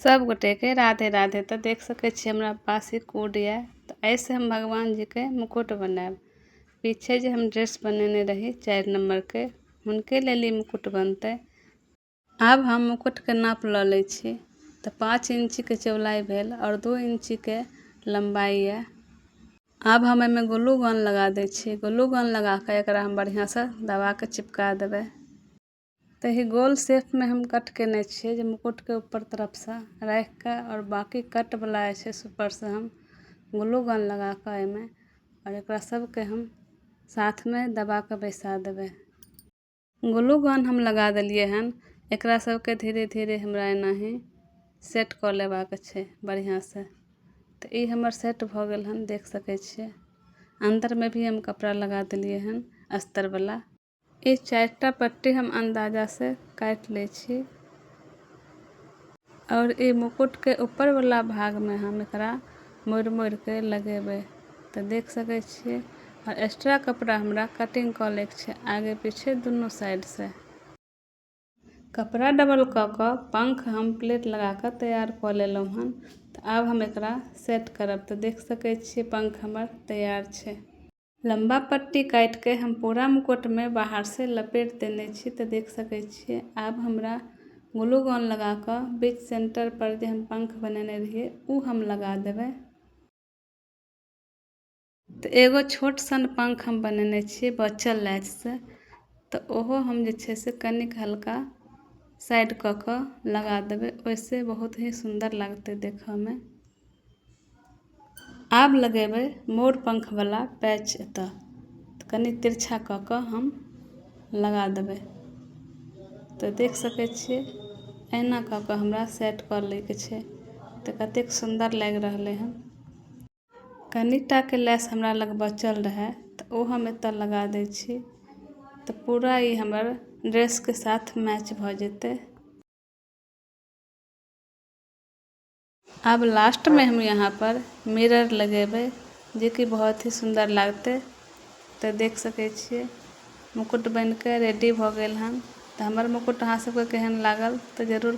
सब गोटे के राधे राधे। तो देख सके छी हमरा पास ही कोड है। तो ऐसे हम भगवान जी के मुकुट बनाएब। पीछे जो हम ड्रेस बनेने रही 4 नंबर के उनके लिए मुकुट बनते। अब हम मुकुट के नाप ल ले छी। तो 5 इंची के चौड़ाई भेल और 2 इंची के लंबाई है। अब हम एमे ग्लू गन लगा दे छी। ग्लू गन लगा के एकरा हम बढ़िया से दबा के चिपका देबे। तो ही गोल शेप में हम कट केने छिए, जो मुकुट के ऊपर तरफ से रख के और बाकी कट वाला है ऊपर से हम ग्लू गन लगा के एमे और एकरा सब के हम साथ में दबा के बैसा देबे। ग्लू गन हम लगा देलिए हन। एकरा सब के धीरे धीरे हमरा एना ही सेट कर लेबा के छै बढ़िया से। तो ई हमर सेट भ गेल हन, देख सके छिए। अंदर में भी हम कपड़ा लगा देलिए हन अस्तर वाला। ये 4टा पट्टी हम अंदाजा से काट ले छी और ये मुकुट के ऊपर वाला भाग में हम एकरा मोड़ मोड़ के लगेबे। तो देख सके छिए। और एक्स्ट्रा कपड़ा हमरा कटिंग कर ले छै आगे पीछे दोनों साइड से। कपड़ा डबल क के पंख हम प्लेट लगा के तैयार कर लेलहुँ हन। तो अब हम एकरा सेट करब। तो देख सके छिए पंख हमर तैयार छै। लंबा पट्टी काट के हम पूरा मुकुट में बाहर से लपेट देने छी। तो देख सके छिए। अब हमरा ग्लू गन लगा के बीच सेंटर पर जो हम पंख बनेने रहिए उ हम लगा देबे। तो एगो छोट सन पंख हम बनेने छी बचल लैच से। तो ओहो हम जे छै से कनिक हल्का साइड क के लगा देबे। वैसे बहुत ही सुंदर लगते देखे में। अब लगेबे मोर पंख वाला पैच एता। तो कनी तिरछा क के हम लगा देबे। तो देख सके छिए एना क के हमरा सेट कर ले के छै। तो कतेक सुंदर लग रहले हन। कनिटा के लेस हमरा लग बचल रहे तो ओ हम एता लगा दे छी। तो पूरा ही हमर ड्रेस के साथ मैच भ जेते। अब लास्ट में हम यहाँ पर मिरर लगेबे, जे कि बहुत ही सुंदर लगते। तो देख सके छिए मुकुट बन के रेडी भ गेल हन। तो हमर मुकुट अहाँ सबके केहन लागल तो जरूर